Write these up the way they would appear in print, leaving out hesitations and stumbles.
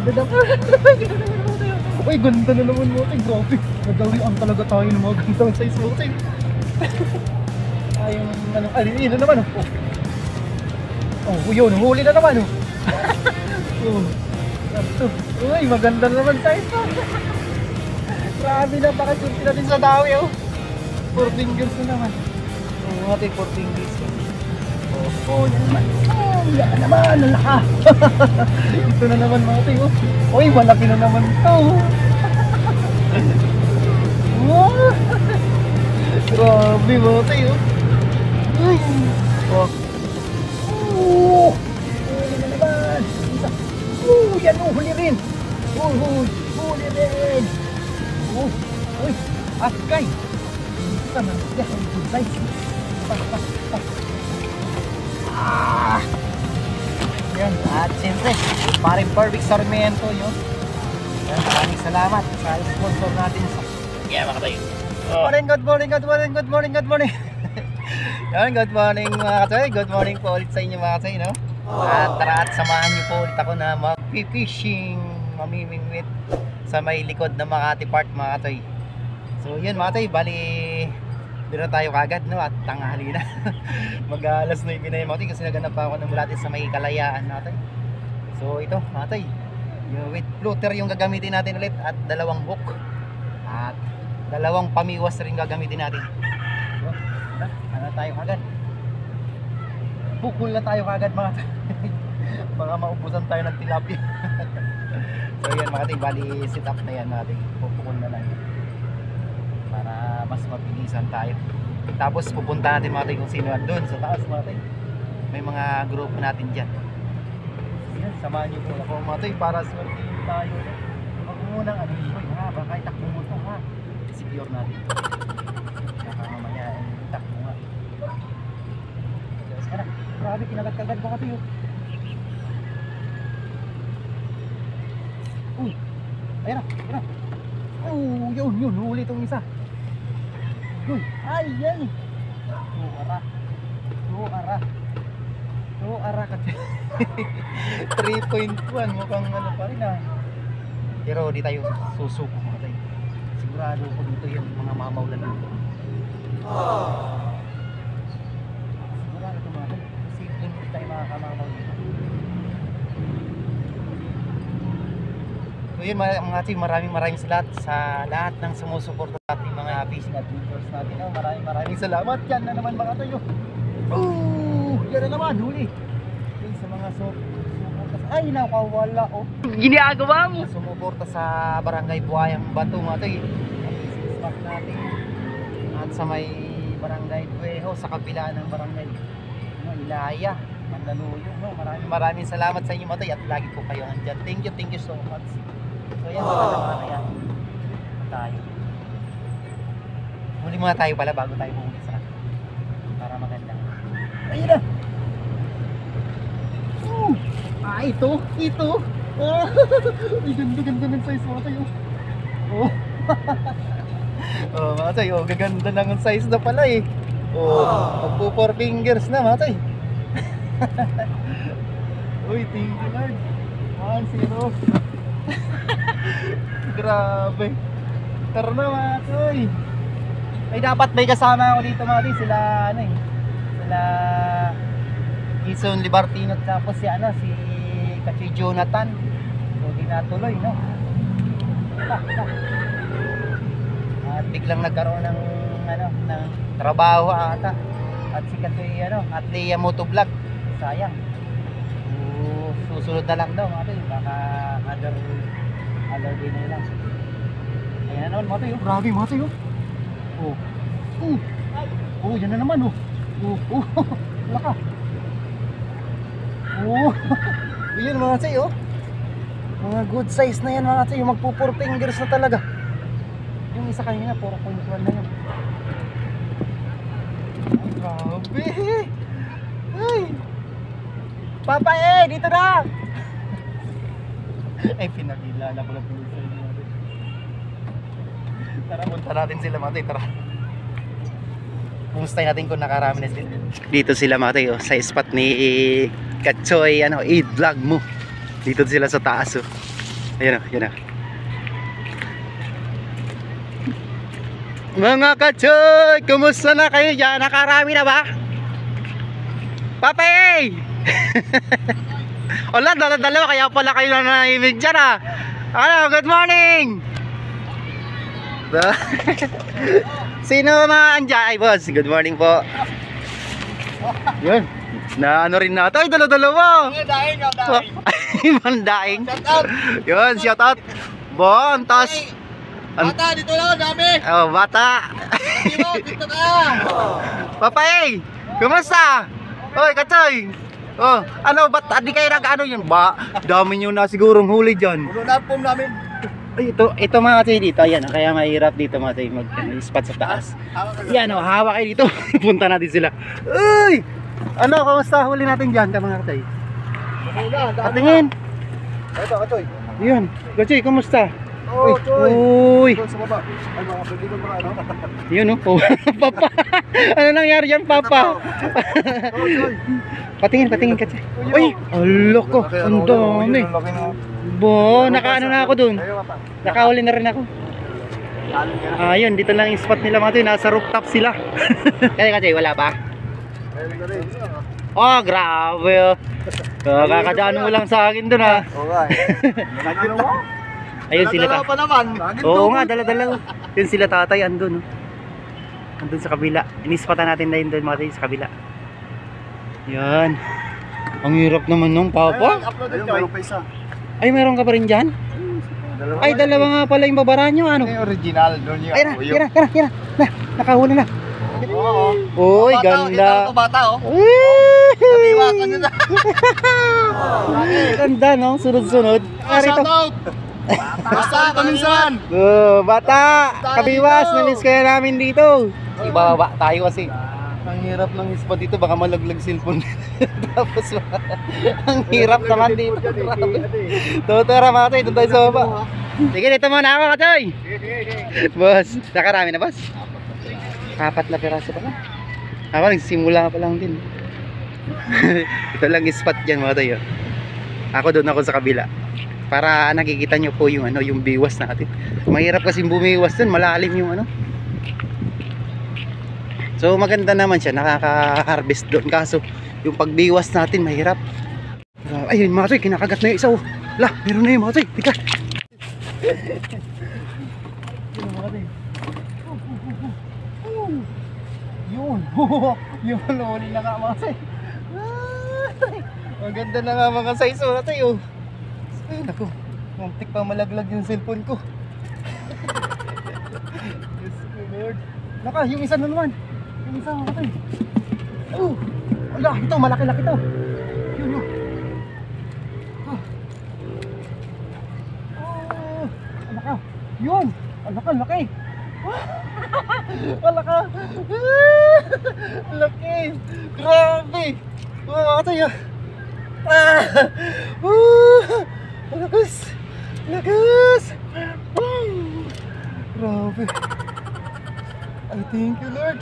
ganda naman. Uy, ganda na naman mo tayo. Grabe. Nagawin talaga tayo ng mga gandang size mo tayo. Ay, yung anong alin na naman. Oh, yun. Huli na naman. Oh. Uy, maganda na naman size. Grabe na. Baka-surti natin sa dawi. 4 fingers na naman. Oh, ate, 4 fingers. Oh, yan naman. Oh, yan naman. Nalaka. Ito na naman mga tayo. Uy, malaki na naman ito. Oh. Grabe mga tayo. Uy. Oh. Oh. Huli na naman. Yan o, huli rin. Huli rin. Uy, askay. Ito na. Yan, good size. Yan, at siyempre paring Perfect Sarmiento yun. Yan, maraming salamat sa sponsor natin sa mga tayo. Good morning yan, good morning mga katsoy. Good morning po ulit sa inyo mga katsoy, no? At tara at samahan niyo po ulit ako na mag-fishing, mamimingwit sa may likod ng Makati Park mga katsoy. So yun mga katsoy, bali doon na tayo kagad, no? At tanghali na. Mag-alas 9 na yun mga toy, kasi naganap pa ako ng mulatis sa may Kalayaan natin. So ito mga toy, yung with floater yung gagamitin natin ulit, at 2 hook at 2 pamiwas rin gagamitin natin. So ano tayo kagad, bukol na tayo kagad mga toy. Baka maubusan tayo ng tilapia. So yan mga toy, bali sit up na yan mga toy, pupukol na lang para mas mabilisan tayo. Tapos pupunta natin mga tayo kung sino doon sa taas mga tayo. May mga grupo natin dyan. Yan, samahan nyo po ako mga tayo para swertihin tayo. Huwag munang ano yun ha, baka itakbo mo ito ha. Secure natin. Baka mamaya itakbo nga. Diyos ka na. Grabe, kinagat-kagat mga tayo. Uy, ayan na. Oh, yun, huli itong isa. Uy, ay, yan. Tuara ka. 3.1, mukhang ano pa rin ah. Pero di tayo susuko mga tayo. Sigurado ko dito yung mga mamaw na dito. Sigurado ito mga tayo. Kasi hindi tayo makakamamaw dito. So yun mga tayo, maraming salamat sa lahat ng sumusuporta sa ating mga fishing adventures natin. Maraming salamat. Yan na naman mga tayo. Yan na naman, huli. Yun sa mga sumuporta. Ay, nakawala oh. Ginagawa mo. Sumuporta sa Barangay Buhayang Bato mga tayo. Ang fishing spot natin. At sa may Barangay Dueho, sa kabila ng Barangay Ilaya, Mandaluyong. Maraming salamat sa inyo mga tayo, at lagi po kayo andyan. Thank you so much. So yan, mga yan tayo. Huli muna tayo pala bago tayo pumunta sa kanto, para maganda. Ayun na. Ito. Ay, ganda ng size mga tayo. Mga tayo, gaganda na ng size na pala eh. Magpo 4 fingers na mga tayo. Uy, thank you Lord. 1-0. Grabe. Tara na mga toy. Ay, dapat may kasama ako dito mga toy. Sila sila Jason Libertino, tapos si Kachoy Jonathan. So di natuloy, no? At biglang nagkaroon ng ng trabaho ata. At si Kachoy at Leia Motovlog. Sayang. Susunod na lang daw mga toy. Baka other day na lang. Ayan na naman mga toy. Grabe mga toy. Yan na naman laka. Yun mga toy mga good size na yan mga toy. Magpo 4 fingers na talaga. Yung isa kanina 4.1 na yun. Ay, grabe. Ay, Papa dito na. Ay, pinagilala ko lang po sa inyo. Tara, punta natin sila mga tayo, tara. Kumustahin natin kung nakarami na sila. Dito sila mga tayo, sa spot ni Kachoy, i-vlog mo. Dito sila sa taas Ayan o, yan o. Mga kachoy, kumusta na kayo dyan? Nakarami na ba? Papay! Wala, dala-dalawa kaya pala kayo na naimig dyan ah. Ano, good morning! Sino mga andyan? Ay boss, good morning po. Yun, na ano rin natin. Ay, dala-dalawa! Daing, daing. Mandaing. Shout out. Yun, shout out. Bon, tas. Bata, dito lang, dami. Oh, bata. Dito ka. Papay, kumusta? Hoy, Kachoy. Oh, ano, ba't di kayo nag-ano yun? Ba, dami nyo na sigurong huli dyan. Puno na pom namin. Ay, ito mga Kachoy dito. Ayan, kaya mahirap dito mga Kachoy mag-spot sa taas. Yan, oh, hawak kayo dito. Punta natin sila. Uy! Ano, kumusta huli natin dyan, mga Kachoy? Patingin. Ito, Choy. Yun, Kachoy, kumusta? Oh, Choy. Uy! Doon sa baba. Ay, mga pwede ko mga ano. Yun oh. Papa. Ano nangyari dyan, Papa? Oh, Choy. Patingin Kachoy. Uy! Alo ko, ang dami. Bo, nakaano na ako dun. Nakahuli na rin ako. Ayun, dito lang yung spot nila mga to. Nasa rooftop sila. Kaya Kachoy, wala pa? Oh, grabe. Kakadaan mo lang sa akin dun ha. Okay. Ayun sila ta. Pa naman. Oo nga, dala-dala. Yun sila tatay, andun. Andun sa kabila. Inispatan natin na yun doon mga tayo sa kabila. Yan. Ang hirap naman nung Papa. Ayun, mayroon pa isa. Ay, meron ka pa rin dyan? Ay, dalawa nga pala yung babara nyo. Ano? Yung original. Doon yung Ay, na. Na, nakahuli na. Oo. Uy, ganda. Bata, oh. Uy! Nabiwasan nyo na. Ganda, no? Sunod-sunod. Shout out. Basta, kaminsan. Oh, bata! Kabiwas, nalis kaya namin dito. Ibaba tayo kasi. Ang hirap ng spot dito, baka malaglag cellphone. Tapos, ang hirap naman dito. Tutura mga tayo, doon tayo sa baba. Sige, dito muna ako, Kachoy. Boss, nakarami na, boss? 4 na piraso pa lang. Ako, nagsimula pa lang din. Ito lang yung spot dyan, mga tayo. Ako doon ako sa kabila. Para nakikita nyo po yung ano, yung biwas natin. Mahirap kasi bumiwas dun, malalim yung ano. So maganda naman siya, nakaka-harvest doon. Kaso yung pagbiwas natin mahirap. Ayun mga Toy, kinakagat na yung isa oh. Lah, meron na yung mga Toy. Tika. Yun. Yun, huli na nga mga Toy. Maganda na nga mga size oh, Toy oh. Ay, naku, muntik pa malaglag yung cellphone ko. Diyos ko, Lord. Naka, yung isa na naman. Yung isa ako tayo. Oh, ala, ito, malaki-laki to. Yun, yun. Oh, alaka. Yun, alaka, laki. Alaka. Laki. Grabe. Oh, tayo. Lakas! Lakas! Grabe! I thank you, Lord!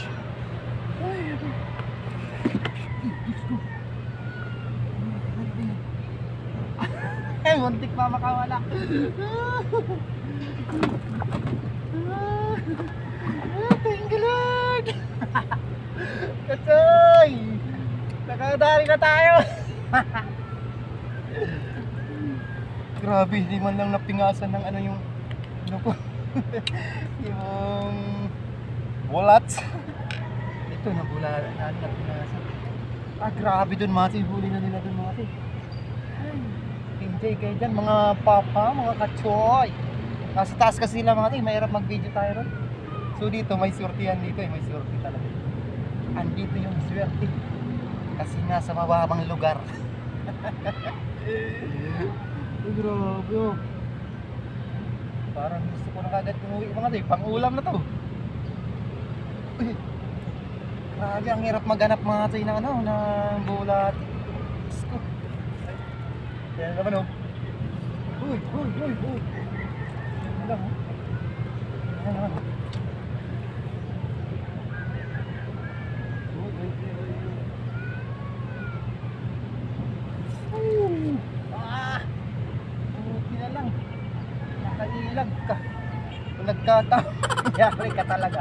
Ay, muntik pa makawala! Thank you, Lord! Kachoy! Nakadari na tayo! Grabe, hindi man lang napingasan ng ano yung ano ko yung bullets. Ito napingasan. Grabe dun mati, huli na nila dun mati. Enjoy kayo dyan mga papa, mga kachoy. Nasa taas kasi sila mga mahirap mag video tayo ron. So dito may surtihan dito may surti talaga. Andito yung swerte kasi nasa mababang lugar. Ay, grabe oh. Parang gusto ko na kagad umuwi mga tayo. Pang-ulam na to. Grabe, ang hirap maghanap mga tayo ng ano, ng bulat. Diyos ko. Kaya naman oh. Uy. Ano lang oh. Ano naman oh. nagbablog ka. Kung nagkataon, yari ka talaga.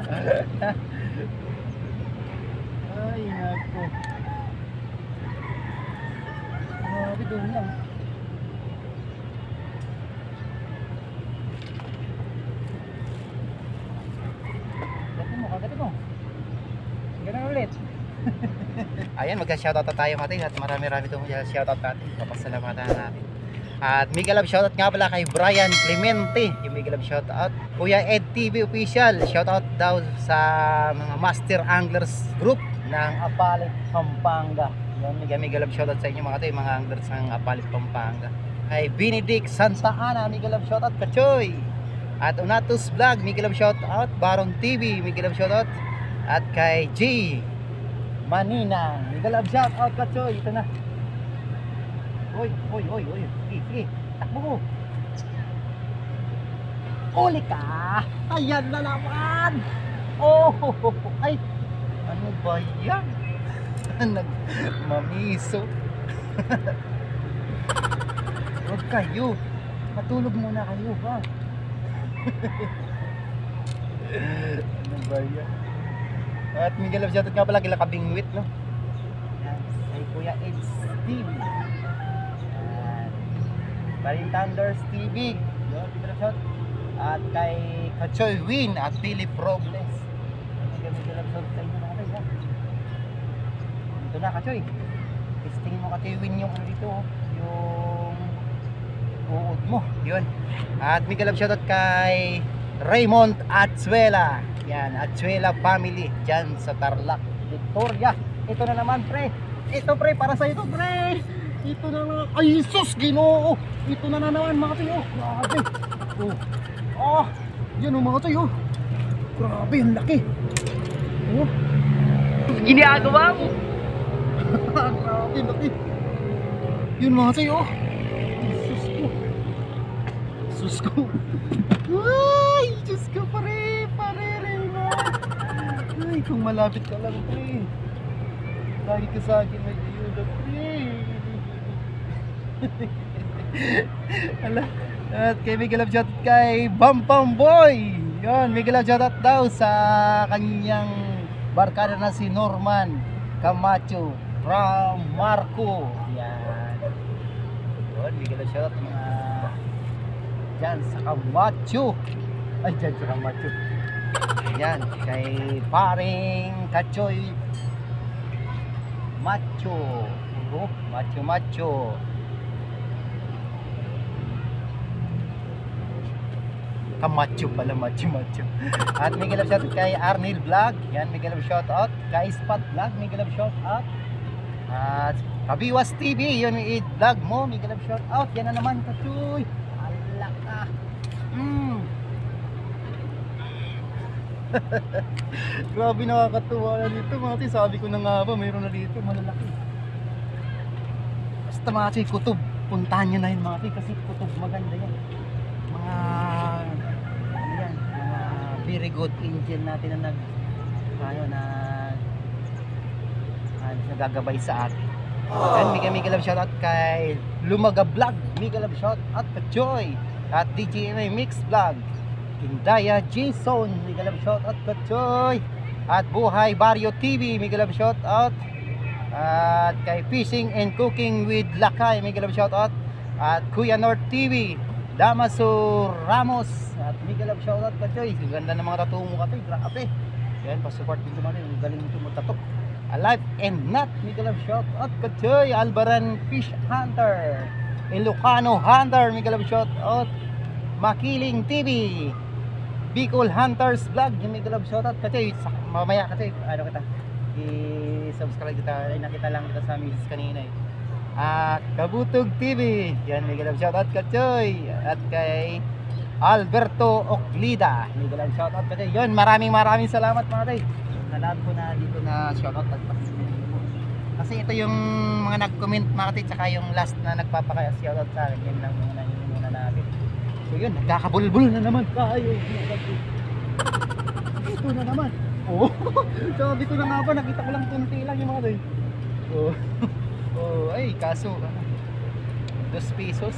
Ay, nako. Grabe doon lang. Kagati mo. Ganun ulit. Ayan, magka-shoutout na tayo natin at marami-rami itong shoutout natin. Papasalamatan natin. At mega love shoutout nga pala kay Brian Clemente. Yung mega love shoutout. Kuya Ed TV Official. Shoutout daw sa mga Master Anglers Group ng Apalit, Pampanga. Yan, mega love shoutout sa inyo mga tayo, mga anglers ng Apalit, Pampanga. Kay Benedict Santa Ana, mega love shoutout Kachoy. At Unatus Vlog, mega love shoutout. Baron TV, mega love shoutout. At kay G Manina, mega love shoutout Kachoy. Ito na. Oy. Sige. Takbo mo. Uli ka. Ayan na naman. Oh, ay. Ano ba yan? Nagmamiso. Huwag kayo. Matulog muna kayo, ha? Ano ba yan? At mega love shoutout nga pala kila Kabingwit, no? Yan. Kay Kuya Eds TV. Marine Thunders TV. Yun, mega love shout. At kay Kachoy Win at Philip Robles. Mega love shout sa inyo mga kayo. Ito na Kachoy. Testingin mo Kachoy Win yung ano dito, yung uod mo. Yun. At mega love shoutout kay Raymond Atsuela. Yan, Atsuela family dyan sa Tarlac, Victoria. Ito na naman pre. Ito pre, para sa ito pre. Ito na naman. Ay, sus, Ginoo. Ito na naman mga tayo. Grabe. Oh, yan o mga tayo. Grabe, ang laki. Oh. Ginagawa mo. Grabe, laki. Yun mga tayo. Sus ko. Sus ko. Ay, Diyos ko pare. Pare, Raymond. Ay, kung malapit ka lang pre. Lagi ka sa akin may iyuda pre. Ala. At kay mega love shoutout kay Bampam Boy. Yun, mega love shoutout daw sa kanyang barkada na si Norman Camacho from Marco. Yan. Yun, mega love shoutout mga dyan sa Camacho. Ay, dyan sa Camacho. Yan, kay paring Kachoy Macho. Oh, Macho. Kamacho pala, macho. At mega love shoutout kay Arnil Vlog. Yan, mega love shoutout kay Spot Vlog, mega love shoutout. At Kabiwas TV, yun yung vlog mo, mega love shoutout. Yan na naman Kachoy. Ala ka. Grabe, nakakatuwa na dito mga tayo. Sabi ko na nga ba, mayroon na dito malalaki. Basta mga tayo, kutob, puntahan nyo na yun mga tayo, kasi kutob maganda yan. Mga very good angel natin na nagagabay sa atin. And mega love shoutout kay Lumaga Vlog, mega love shoutout Kachoy. At DJMA Mix Vlog, Indaya Jason, mega love shoutout Kachoy. At Buhay Barrio TV, mega love shoutout. At kay Fishing and Cooking with Lakay, mega love shoutout. At Kuya North TV, Damaso Ramos, at mega love shoutout Kachoy. Ganda ng mga tattoo mo Kachoy, grabe. Yan, pa-support dito man rin, galing mo tumutatok. Alive and Not, mega love shoutout Kachoy. Albaran Fish Hunter, Ilocano Hunter, mega love shoutout. Makiling TV, Bicol Hunters Vlog, mega love shoutout Kachoy. Mamaya Kachoy, ano kita, i-subscribe kita, ay nakita lang kita sa misis kanina eh. Kabutog TV, yan, mega love shoutout Kachoy. At kay Alberto Oclida, mega love shoutout Kachoy. Yun, maraming salamat mga tay. Sa lahat ko na dito na shoutout at kasi ito yung mga nag-comment mga tay, tsaka yung last na nagpapaka-shoutout sa akin. Yan lang muna natin. So yun, nagkakabulbul na naman tayo. Ito na naman. Oh, sabi ko na nga ba, nakita ko lang kunti lang yung mga tay. Oh, ay, kaso 2 pesos.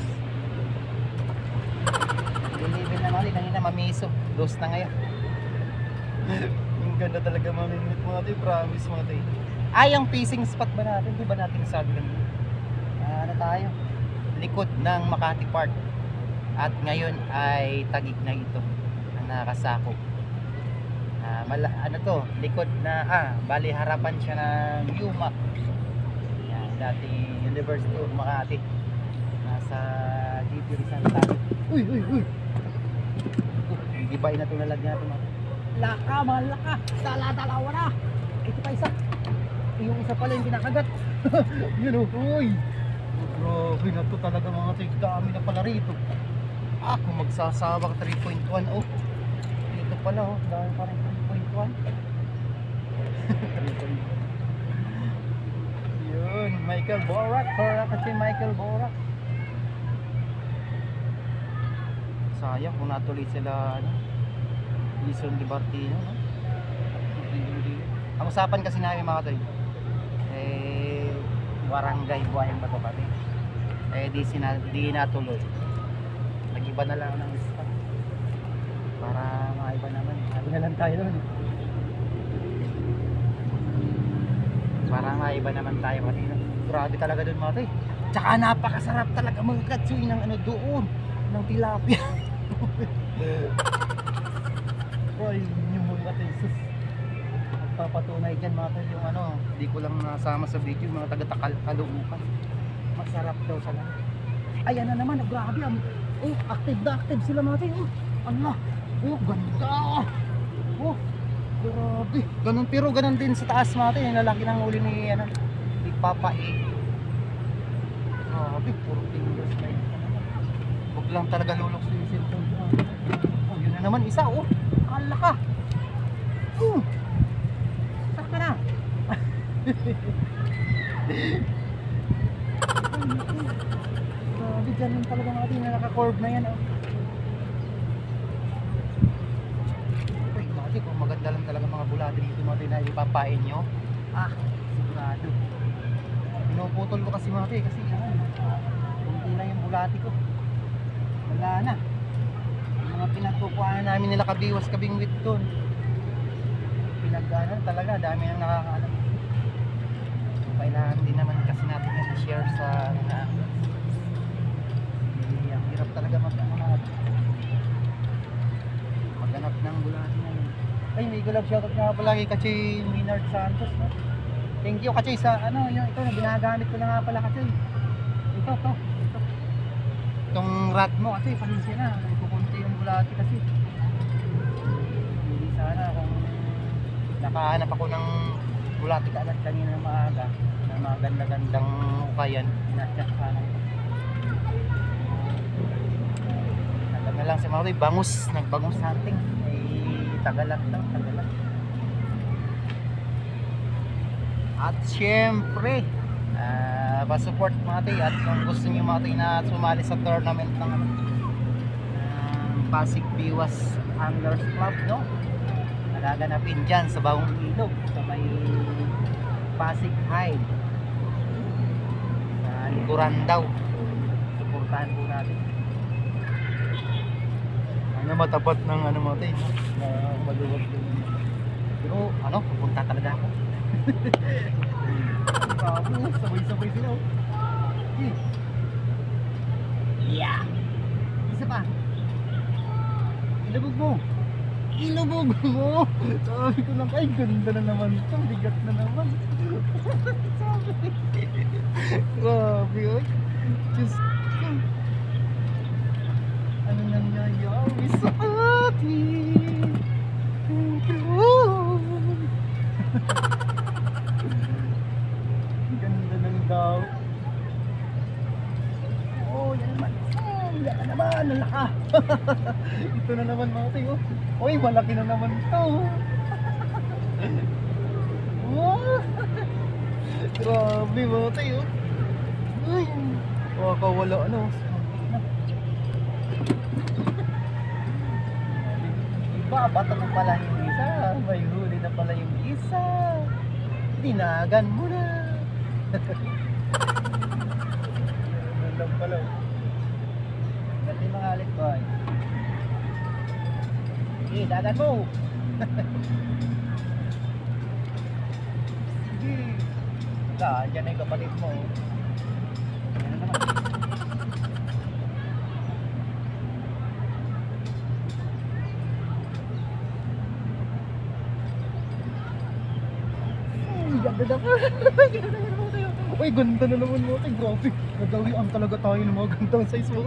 Deliver naman. Kasi kanina mamiso. Lost na ngayon. Ang ganda talaga mamimit mga tayo. Promise mga tayo. Ay, ang fishing spot ba natin? Di ba natin sabi lang? Ano tayo? Likod ng Makati Park. At ngayon ay Taguig na ito. Ang nakasakop. Ano to? Likod na, bali harapan siya ng UMAC. Yan, dati University of Makati. Nasa GP Rizal tayo. Uy! Hindi ba ina ito nalagyan natin? Laka, mahal laka. Dalawa na. Ito pa isa. Yung isa pala yung kinakagat. Yun o. Uy! Grabe na to talaga mga tayo. Dami na pala rito. Kung magsasabak 3.1. Oh. Dito pala oh. Dami pa rin 3.1. 3.1. Yun. Michael Borak. Kasi Michael Borak. Sayang kung natuloy sila Lison Libertino, no? Ang usapan kasi namin mga toy barangay Buhayan ba ito pati di natuloy, nag-iba na lang ng spot para maiba naman, sabi na lang tayo nun para maiba naman tayo kanina. Grabe talaga dun mga toy, tsaka napakasarap talaga mga katsuy ng doon ng tilapia. Ay, yung mga tesis magpapatunay dyan mga tayo yung hindi ko lang nasama sa video, mga taga-Caloocan. Masarap daw sa lang. Ayan na naman, grabe. Active na active sila mga tayo. Allah, ganda. Grabe. Ganun, pero ganun din sa taas mga tayo. Yung lalaki ng uli ni Papa E. Grabe, puro fingers na yun. Huwag lang talaga lulok sa cellphone. Yun na naman isa, Kala ka. Saka na. Grabe, dyan yung talaga natin na naka-curve na yan. Uy, mati, kung maganda lang talaga mga bulati dito mati na ipapain nyo. Sigurado. Pinuputol ko kasi mati kasi hindi na yung bulati ko. Wala na. Mga pinagkukuhaan namin nila kabiwas kabingwit doon. Pinagdaanan talaga, dami nang nakakaalam. Kailangan din naman kasi natin yung share sa ang hirap talaga maghanap ng bulati na yun. Ay, may gulab shoutout nga pala kay Kachoy Minard Santos, no? Thank you Kachoy sa ito na ginagamit ko na nga pala Kachoy. Ito. Itong rat mo kasi paninsin na kukunti yung bulati kasi hindi sana kung nakahanap ako ng bulati kaagad kanina ng maaga na mga ganda-gandang ukayan, inasyak sana ito. Tagal na lang si Maroy, nagbangus hunting tagalat lang. At syempre pa-support mga tayo at kung gusto nyo mga tayo na sumali sa tournament ng Pasig Biwas Anglers Club, no? Nagaganapin dyan sa Bawang Ilog sa may Pasig High sa Ligurandaw. Suportahan po natin matapat ng mga tayo na maluwag din. Pero pupunta talaga ako. Sabay-sabay sila. Yeah. Isa pa. Ilubog mo. Sabi ko lang, ay ganda na naman ito. Bigat na naman. Grabe, oy. Diyos ko. Ano nangyayari sa atin? Thank you. Ganda ng daw. Yan na naman, nalaka. Ito na naman mga tayo. Uy, malaki na naman ito. Grabe mga tayo. Uy, wakawala iba, bata na pala yung isa. May huli na pala yung isa. Dinagan mo na. Ano lang pala. Ganda yung mga alit boy. Sige, dadan mo. Sige. Wala, dyan na yung kapatid mo. Yan na naman. Ganda na. Uy, ganda na naman mo. Ay, grabe. Nagawian talaga tayo ng mga gandang size mo.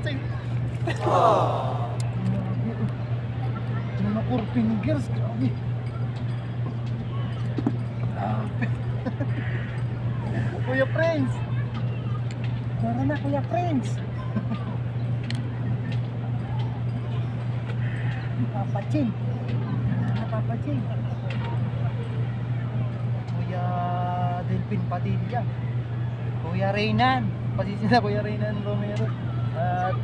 Mga 4 fingers. Grabe. Grabe. Kuya Prince. Tara na, Kuya Prince. Papa Chin. Tara na, Papa Chin. Kuya Delphin Padilla, Kuya Reynan, pasisi na Kuya Reynan Romero. At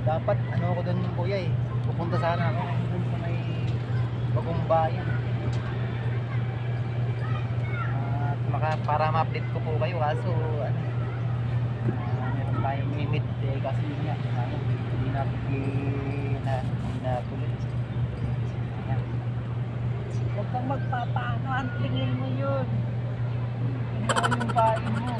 dapat ano ako doon kuya pupunta sana ako doon sa may Bagong Bayan. At para ma-update ko po kayo kaso ano, meron tayong limit kasi yun nga hindi na tuloy. Huwag kang magpapaano, ang tingin mo yun. Tingnan mo yung bain mo.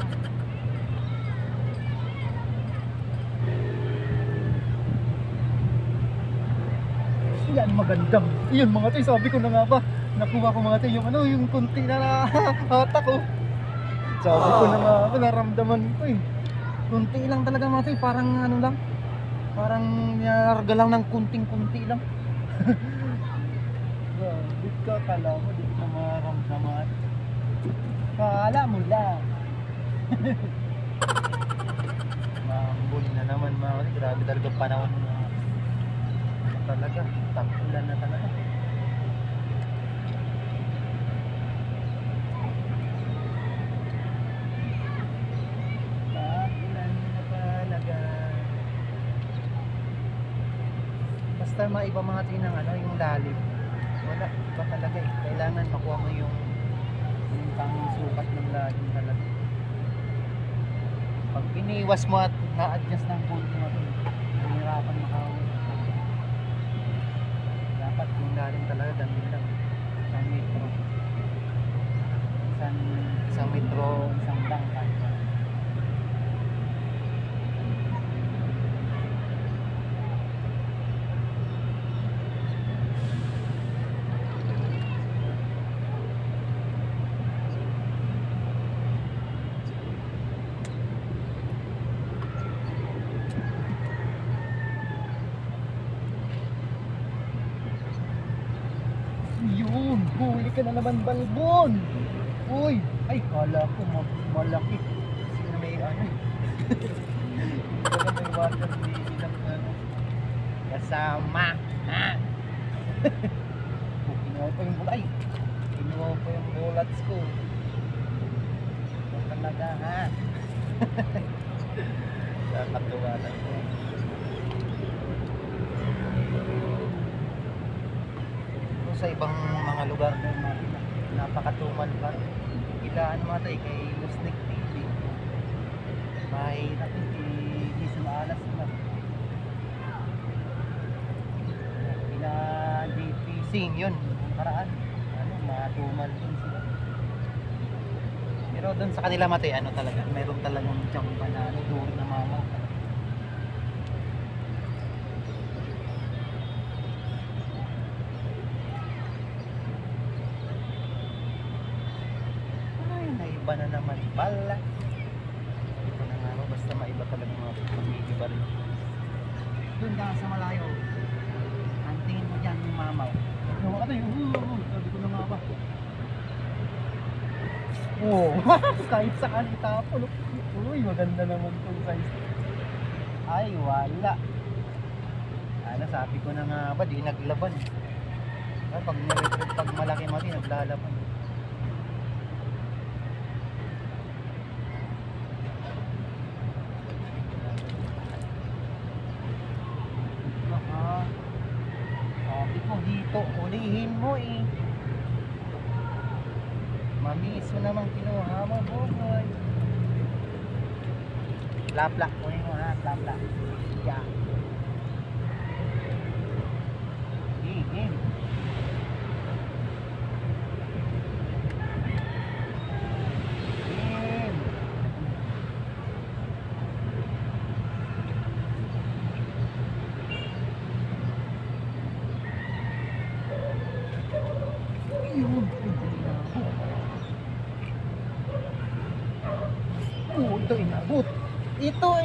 Yan, magandang. Yun mga tayo, sabi ko na nga ba, nakuha ko mga tayo yung ano, yung kunti na hata ko. Sabi ko na nga ba, naramdaman ko eh. Kunti lang talaga mga tayo, parang ano lang. Parang narga lang ng kunting-kunti lang. Di ka kala mo, di ka maramdaman. Kala mo lang. Mambul na naman mga kasi grabe talaga panahon na talaga. Tag-ulan na talaga. Tag-ulan na talaga. Basta maiba mga tinang ano, yung lalim. Wala, iba talaga eh. Kailangan makuha mo yung tamang sukat ng lalim talaga. Pag iniwas mo at na-adjust ng konti mo ito, nahihirapan makahuli. Dapat yung lalim talaga, dami lang. Isang metro. Isang metro, isang dangkay. Yun, huli ka na naman balbon. Uy, ay kala ko malaki. Kasi na may ano eh. Kala may water baby lang ano. Kasama. Ha? Kinuha pa yung bulay. Kinuha pa yung bulats ko. Ito talaga ha. Nakatuwa lang ko. Sa ibang mga lugar na napakatumal pa rin. Ilaan mga tayo kay Lusnik TV. Mahirap hindi sa maalas na. Ila DP Sing yun. Ang paraan. Ano, matumal din sila. Pero doon sa kanila matay, ano talaga, mayroon talagang tiyangpa na ano, duro na mamaw. Iba na naman pala. Ito na nga, basta maiba talaga mga pag-iba rin. Doon ka sa malayo. Ang tingin mo dyan yung mamaw. Nawa ka tayo. Sabi ko na nga ba. Oo. Kahit sa kanita po. Uy, maganda naman itong size. Ay, wala. Ano, sabi ko na nga ba, di naglaban. Pag malaki mo, di naglalaban. Dito, ulihin mo eh. Mamiso naman kinuha mo, boy. Plapla, kunin mo ha, plapla. Yeah. Game.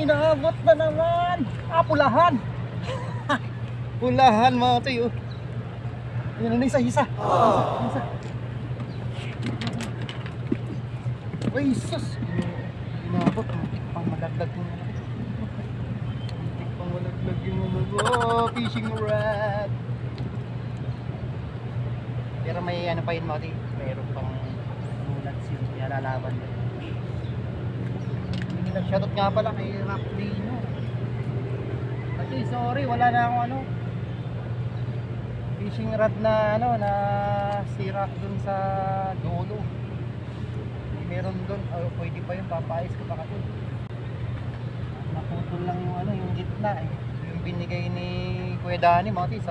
Inaabot na naman. Pulahan. Pulahan mga toy. Oh. Yan na isa. Isa. Uy, sus. Inaabot. Pang malaglag yung fishing rod. Pero may ano pa yun mga toy. Mayroon pang mulat siya lalaban. Shoutout nga pala kay Raplino. Kasi sorry, wala na akong ano fishing rod na ano na sira dun sa dulo. Meron dun, pwede pa yun, papayos ko pa kasi. Naputol lang yung ano, yung gitna eh. Yung binigay ni Kuya Dani mga tis,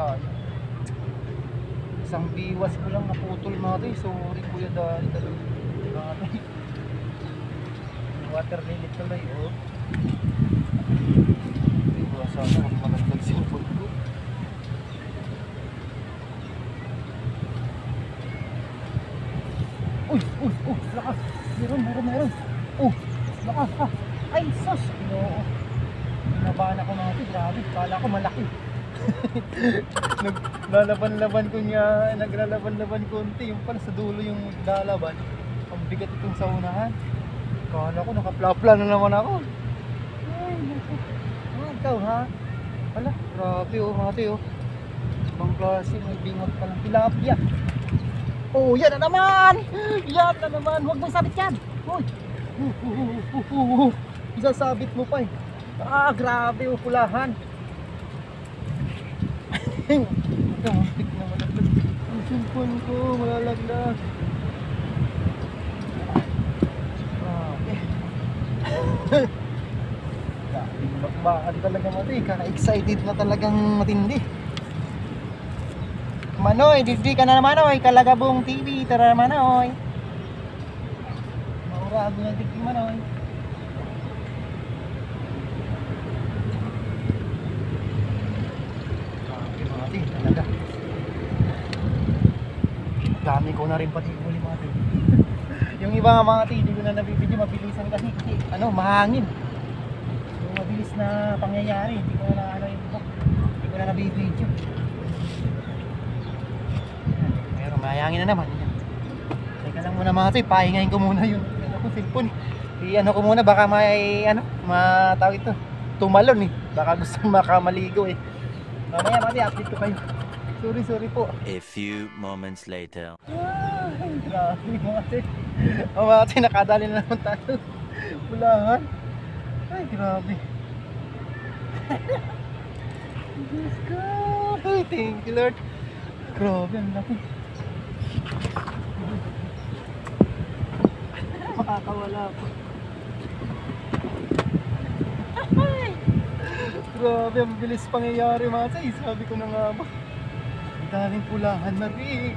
isang biwas ko lang naputol mga tis. Sorry Kuya Dani talaga. Water lily tuloy, oh. Diba, sana mas malagdag cellphone ko. Uy, lakas. Meron. Oh, lakas ha. Ay, sus. No. Nabahan ako mga ito, grabe. Kala ko malaki. Naglalaban-laban konti. Yung pala sa dulo yung lalaban. Ang bigat itong sa unahan. Kala ko nakaplapla na naman ako. Ay, naku. Ikaw ha? Wala, grabe oh mga ito oh. Ibang klase, may bingot palang tilapia. Oh, yan na naman! Huwag mo sabit yan! Uy! Isasabit mo pa eh. Grabe oh, pulahan. Muntik na malaglag. Ang cellphone ko, malalaglag. Bakbaan talaga mati, kaka-excited na talagang matindi. Manoy, digdi ka na naman oy, Kalagabong TV, tara manoy. Maurago na digdi manoy. Okay mati, talaga. Dami ko na rin pati huli mati. Yung iba nga mga hindi ko na nabibidyo, mabilisan kasi mahangin. Yung mabilis na pangyayari, hindi ko na hindi ko na nabibidyo. Pero mahangin na naman. Teka lang muna mga toy, pahingayin ko muna yung cellphone. Ko muna, baka may matawag ito, tumalon eh. Baka gusto makamaligo eh. Mamaya mga update ko kayo. Sorry po. A few moments later. Ay, grabe mga toy. Mga toy, nakadali na naman tayo. Pulahan. Ay, grabe. Diyos ko. Ay, thank you Lord. Grabe, ang laki. Makakawala po. Ay, grabe, ang bilis pangyayari mga toy. Sabi ko na nga ba. Ang daming pulahan na rin.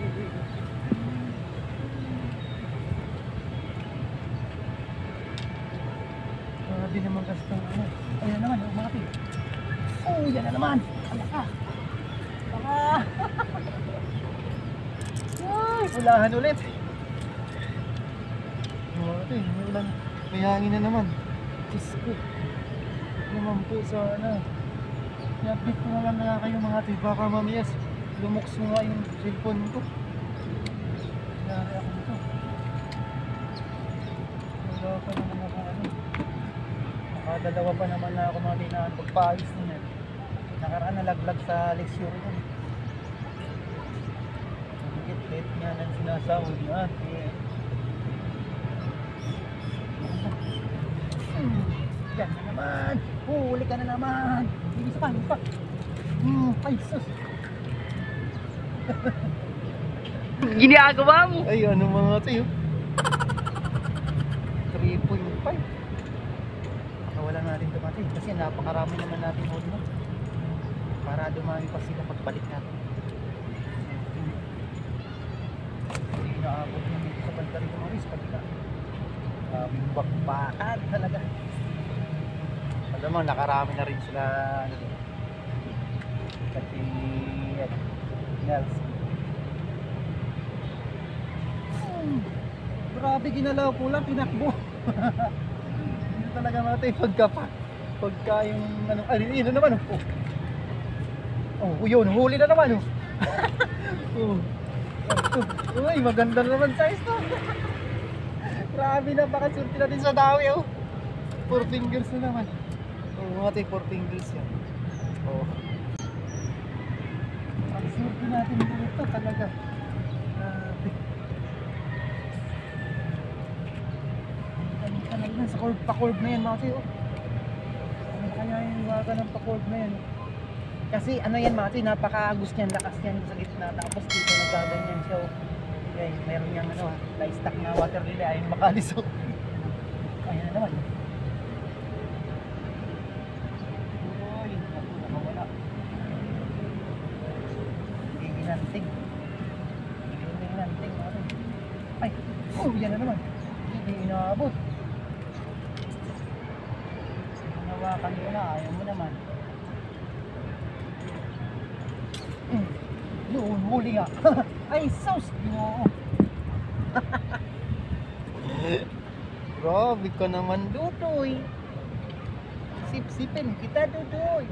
Grabe naman kasi itong ayan naman, umati. Oh, yan na naman. Alaka. Ay, pulahan ulit. Umati, may hangin na naman. Diyos ko. Naman po sana. I-update ko na lang na kayo mga ati. Baka mamiyas, lumukso nga yung cellphone ko. Nangyari ako nito. Wala pa naman ako Nakadalawa pa naman na ako mga tinaan pagpaayos nila. Nakaraan nalaglag sa leksyon ko. Higit-hit nga nang sinasahod na. Yan na naman. Huli ka na naman. Isa pa. Ay, sus. Ginagawa mo? Ay, ano mga ito yun? 3.5. Wala natin dumating kasi napakarami naman natin huli mo para dumami pa sila pagbalik natin. Hindi naabot na dito sa banda rin mga ris pagka yung bakbakan talaga. Alam mo, nakarami na rin sila kasi Nels. Grabe, ginalaw ko lang, tinakbo. Talaga natin Pagka yung ano, ay, yun na naman oh. Oh, yun, huli na naman oh. Oh. Uy, maganda naman size to. Grabe na, baka surti natin sa dawi oh. 4 fingers na naman. Oh, mga 4 fingers yan. Oh. Ang surti natin dito talaga. Grabe. Kanina sa cord, pa-cord na yan mga tiyo. Ano kaya yung waga ng pa-cord na yan? Kasi ano yan mga tiyo, napaka-agos niyan, lakas niyan sa gitna. Tapos dito nagkaganyan siya. Okay, meron niyang ano, na-stack na water lily ayun makalis. Ayan na naman. Uy, nakawala. Hindi ginanting. Hindi ginanting mga tiyo. Ay, oh, yan na naman. Hindi inaabot. Hawakan mo na, ayaw mo naman. Yun, huli nga. Ay, sauce! Ginoo. Grabe ka naman, Dudoy. Sip-sipin kita, Dudoy.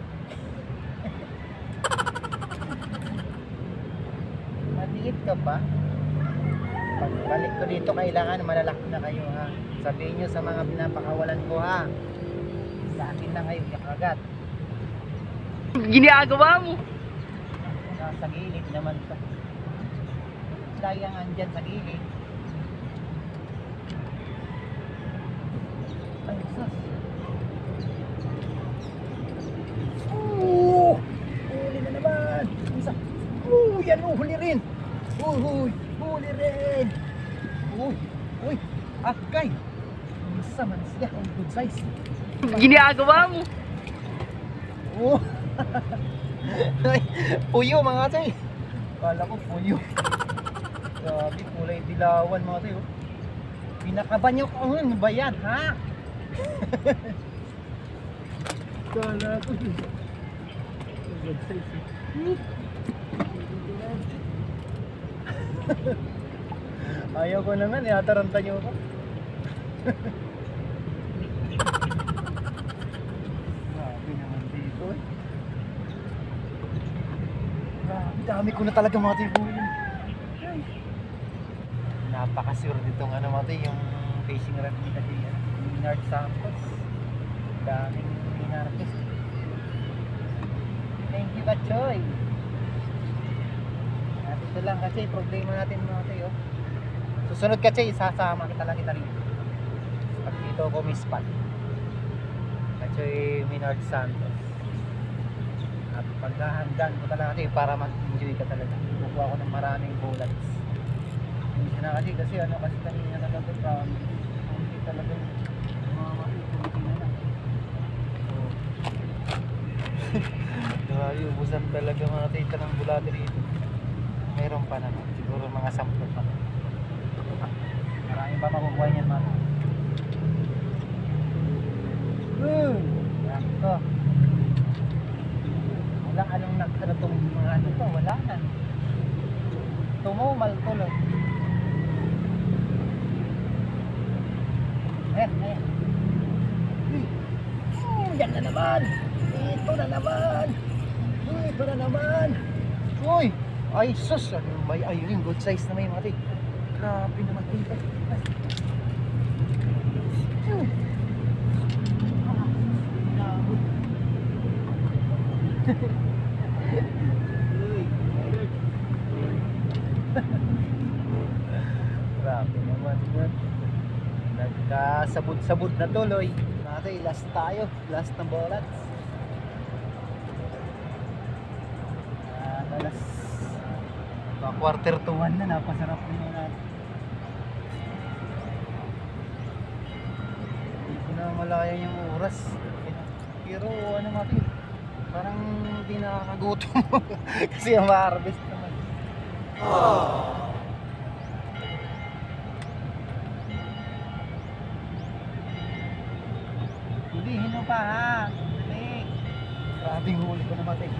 Maliit ka ba? Pagbalik ko dito, kailangan malalaki na kayo ha. Sabihin nyo sa mga pinapakawalan ko ha. Sa akin na kayo kakagat. Ginagawa mo. Nasa gilid naman to. Daya nga andyan sa gilid. Ay, sus. Huli na naman. Isa. Yan huli rin. Huli rin. Uy, akay. Isa man siya, ang good size. Ginagawa mo. Oh. Ay, puyo mga tay. Kala ko puyo. Grabe, kulay dilawan mga tay. Pinakaban nyo ko. Ano ba yan, ha? Kala ko. Good size. Ayaw ko naman, iataranta nyo ko. Grabe naman dito eh. Grabe, dami ko na talaga mga tibuhin. Napakasure ditong ano mga yung fishing rod nila dito. Minard Santos. Daming minarkis. Thank you, Kachoy. At ito lang kasi problema natin mga tayo. Susunod kasi isasama kita lang kita rin. Pag dito ako mispat. Kachoy Minard Santos. At pagkahandaan ko talaga ito para mag-enjoy ka talaga. Kukuha ko ng maraming bullets. Hindi siya na kasi ano kasi kanina talaga hindi talaga hindi na lang. Grabe, ubusan talaga mga tita ng bulate rito. Meron pa naman, siguro mga 10 pa. Maraming pa makukuha niyan mga. Yan to. Walang anong nagkano itong mga ano to, wala na. Tumumal tuloy. Ayan. Yan na naman. Ito na naman. Ito na naman. Uy! Ay sus! May ayun, good size na may mati. Grabe naman dito. Grabe naman yan. Nagkasabod-sabod na tuloy. Natin, last tayo. Last na bolat. Alas quarter to 1 na, napasarap na natin. Hindi ko na malaya yung oras. Pero ano natin, parang hindi nakakagutom. Kasi ang ma-harvest naman. Hulihin mo pa ha. Dali. Grabing huli ko naman tayo.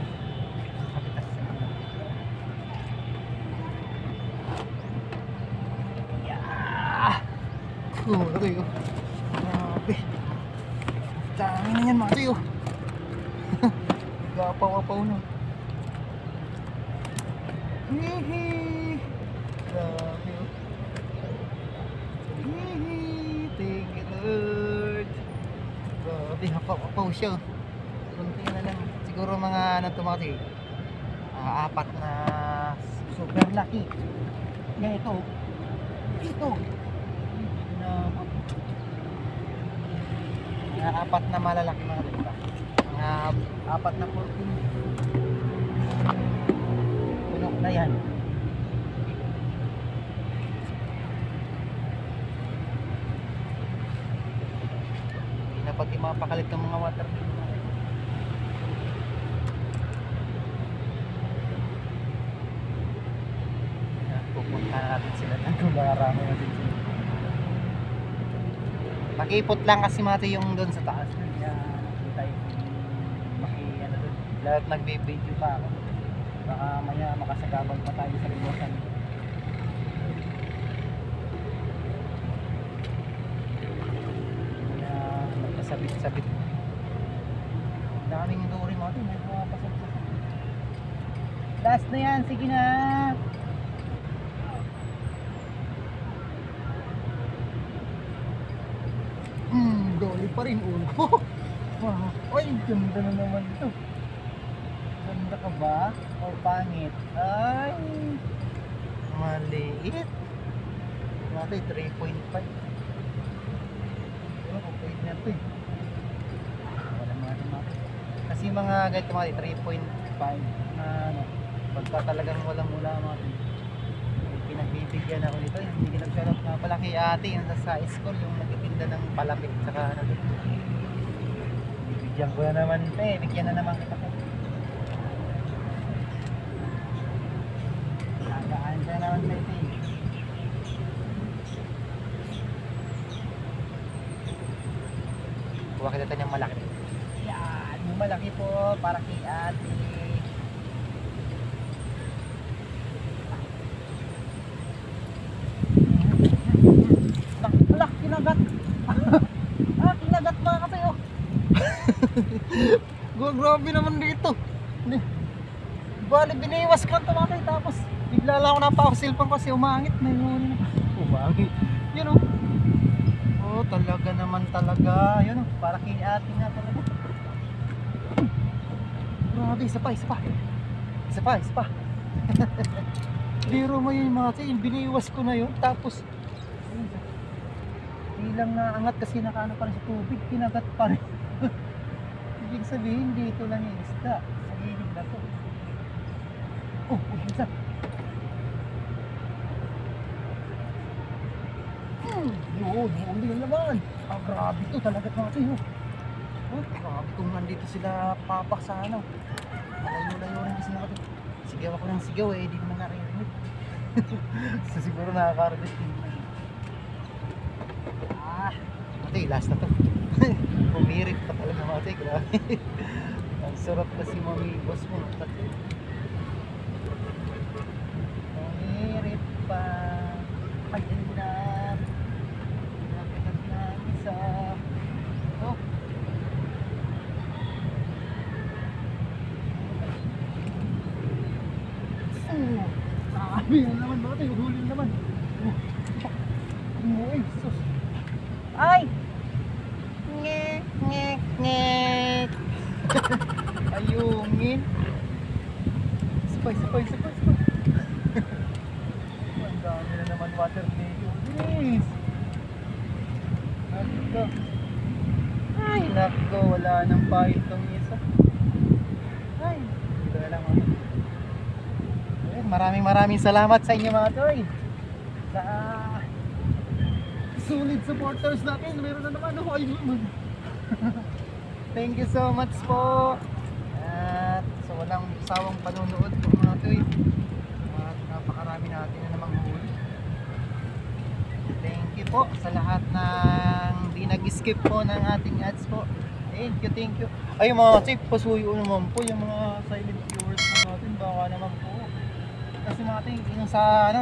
Grabe. Dami na naman yan mga tayo. Gapaw-apaw na. Hihi. Grabe oh. Hihi. Thank you Lord. Grabe, hapaw-apaw siya. Kunti na lang. Siguro mga ano to mga tayo. 4 na super lucky. Yan ito. Ito. Mga 4 na malalaki mga tayo. Mga 4 na 14. Puno na yan. Hindi na pati mapakalit ng mga water bill. Pupunta natin sila ng kung makarami natin sila. Mag-ipot lang kasi mati yung doon sa taas. Kaya nakita yung ano doon. Lahat nagbe-video pa ako. Baka maya makasagabag pa tayo sa liwasan. Kaya magkasabit-sabit. Daming duri mo. May mga pasok-pasok. Last na yan. Sige na. Doli pa rin ulo. Wow. Ay, ganda na naman ito. Ganda ka ba? O pangit? Ay, maliit. Natin 3.5. Okay na ito eh. Wala mga natin. Kasi mga ganito mga 3.5 na ano, pagka talagang walang mula mga ito. Pinagbibigyan ako nito. Hindi nag-shoutout nga pala kay ate yung sa school, yung nagtitinda ng palapit saka ano dito. Bibigyan ko na naman ito eh. Bigyan na naman kita ko. Nagaan ka naman sa ito eh. Kuha kita niyang malaki. Yan, yung malaki po para kay ate. Kinagat. Kinagat mga kapayo. Grabe naman dito. Bali biniwas ko ito mga kayo. Tapos bigla lang ako napaka-cellphone kasi umangit. May huli na. Umangit. Yun o. Oh, talaga naman talaga. Yun o. Para kay ate nga talaga. Grabe, isa pa. Isa pa. Biro mo yun mga kayo. Biniwas ko na yun. Tapos bilang naangat kasi nakaano pa rin sa tubig, kinagat pa rin. Ibig sabihin dito lang yung isda sa gilid na to. Oh, isa. Yun na naman. Grabe to talaga mga tiyo. Grabe kung nandito sila papak sa ano. Malayo-layo rin kasi natin. Sigaw ako ng sigaw eh, hindi ko na narinig. So siguro nakaka-harvest din. Matay, last na to. Pumirit pa talaga matay, grabe. Ang sarap kasi mamigos mo. Pumirit pa. Ayun na. Napitat na isa. Oh. Grabe na naman matay, huli naman. Umuwi, sus. Ay! Ngek. Ayungin. Spy. Ang dami na naman water video. Please. Nako. Ay, nako. Wala nang pahit tong isa. Ay, ito na lang ako. Maraming salamat sa inyo mga toy. Sa sulit supporters natin. Meron na naman ako. Thank you so much po. At sa walang sawang panonood po mga toy. At napakarami natin na namang huli. Thank you po sa lahat ng di nag-skip po ng ating ads po. Thank you. Ay mga toy, pasuyo naman po yung mga silent viewers natin. Baka naman po. Kasi mga toy, yung sa ano,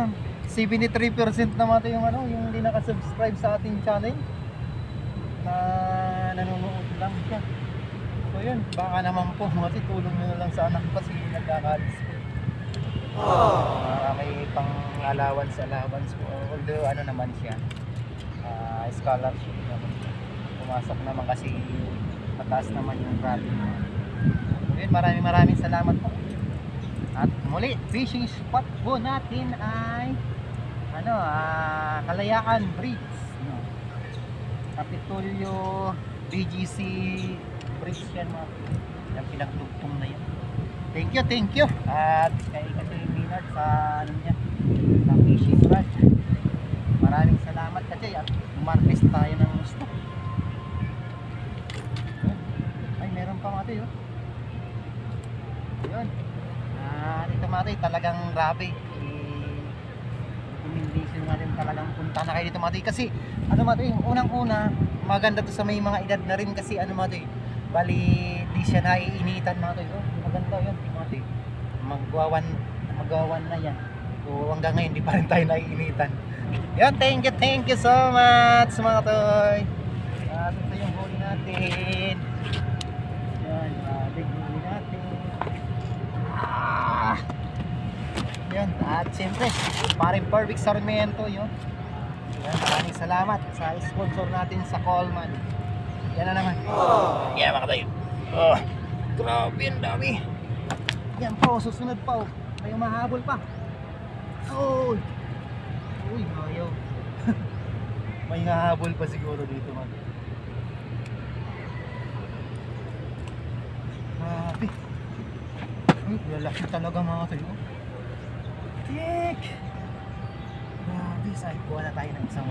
73% naman ito yung ano, yung hindi nakasubscribe sa ating channel na nanonood lang siya. So yun, baka naman po mga tulong nyo lang sa anak ko kasi nagkakalis po. May pang allowance po. Although ano naman siya, scholarship naman siya. Pumasok naman kasi mataas naman yung rating. So yun, maraming salamat po. At muli, fishing spot po natin ay Kalayaan Bridge, no? Kapitolyo BGC Bridge yan mga yung pinagdugtong na yan. Thank you at kay Minard sa niya sa fishing rod. Maraming salamat kasi at umarvest tayo ng gusto. Ay meron pa mga tayo. Yun. Dito mga tayo talagang grabe. Recommendation natin talagang punta na kayo dito mga tayo kasi mga tayo, unang-una maganda to sa may mga edad na rin kasi mga tayo, bali di siya naiinitan mga tayo. Maganda yun mga tayo. Magwawan na yan. So hanggang ngayon di pa rin tayo naiinitan. Yan, thank you so much mga toy. Ito yung huli natin. Yan, big huli natin. Yan, at siyempre paring Perfect Sarmiento yun. Yan, maraming salamat sa sponsor natin sa Coleman. Yan na naman. Yan mga tayo. Grabe ang dami. Yan po, susunod pa. May mahabol pa. Uy, ayaw. May hahabol pa siguro dito man. Grabe. Uy, lalaki talaga mga tayo. Tik! Grabe, saan kuha na tayo ng isang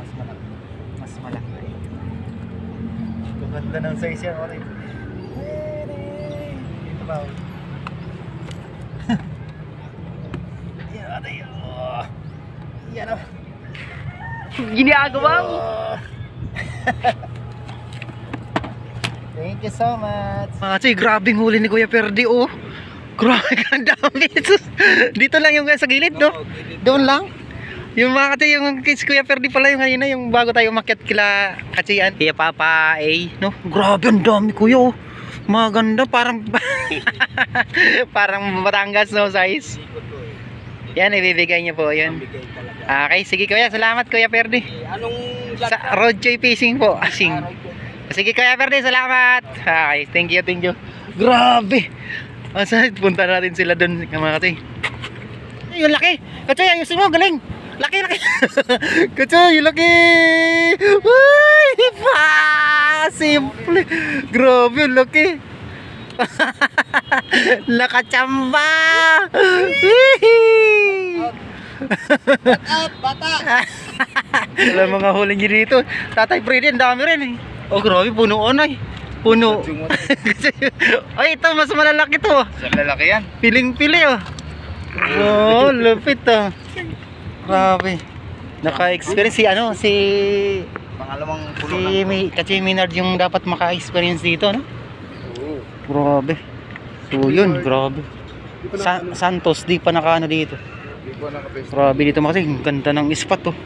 mas malaki. Ganda ng size yan, oray. Dito ba? Yan tayo. Yan o. Ginagawa mo. Thank you so much. Mga choy, grabing huli ni Kuya Perdi oh. Grabe ang dami. Dito lang yung sa gilid, no? Doon lang. Yung mga choy, yung kids Kuya Perdi pala yung kanina, yung bago tayo umakyat kila Kachian. Kaya Papa A, no? Grabe ang dami Kuya oh. Maganda, parang parang Batangas no size. Yan, ibibigay niyo po yun. Okay, sige Kuya, salamat Kuya Perdi. Anong Sa Roadjoy Fishing po, asing. Sige Kuya Perdi, salamat. Okay, thank you. Grabe. Asa, punta natin sila doon mga katay. Ay, yung laki. Katay, ayusin mo, galing. Laki. Katay, yung laki. Uy, pa. Simple. Grabe, yung laki. Nakachamba. bata? Wala mga huli niyo dito. Tatay Freddy, ang dami rin eh. Oh grabe, punuan ay. Puno. Ay, ito mas malalaki to. Sa lalaki yan. Piling-pili oh. Oh, lupit oh. Grabe. Naka-experience si Pangalawang puno kasi Minard yung dapat maka-experience dito, no? Oo. Grabe. So yun, grabe. Santos, di pa nakaano dito. Di ko nakapes. Grabe dito kasi, ganda ng spot oh.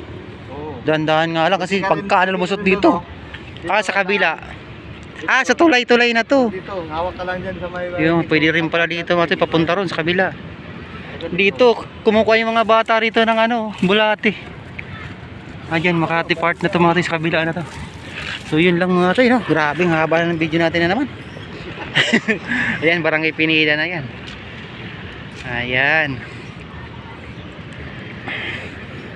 Dahan-dahan nga lang kasi pagka lumusot dito. Sa kabila. Sa tulay-tulay na to. Dito, hawak ka lang dyan sa may... Yung pwede rin pala dito mati papunta ron sa kabila. Dito kumukuha yung mga bata rito ng bulati. Ayan, Makati part na to mga sa kabila na to. So yun lang mga tayo, no? Grabe ang haba ng video natin na naman. Ayan, Barangay Pinida na yan. Ayan.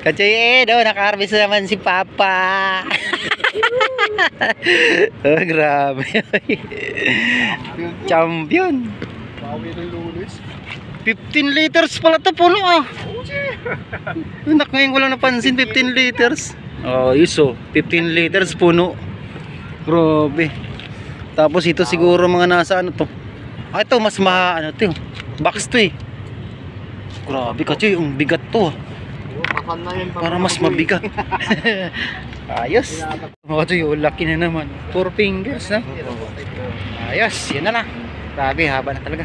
Kachoy naka-harvest naman si Papa. Oh, grabe. Champion. Bawi ng lulis. 15 liters pala to puno ah. Nak, ngayon ko lang napansin 15 liters. Oh, iso 15 liters puno. Grabe. Tapos ito siguro mga nasa to. Ito mas to. Box to eh. Grabe Kachoy, ang bigat to. Para mas mabigat. Ayos. Kachoy, laki na naman. 4 fingers na. Ayos, yan na lang. Grabe, haba na talaga.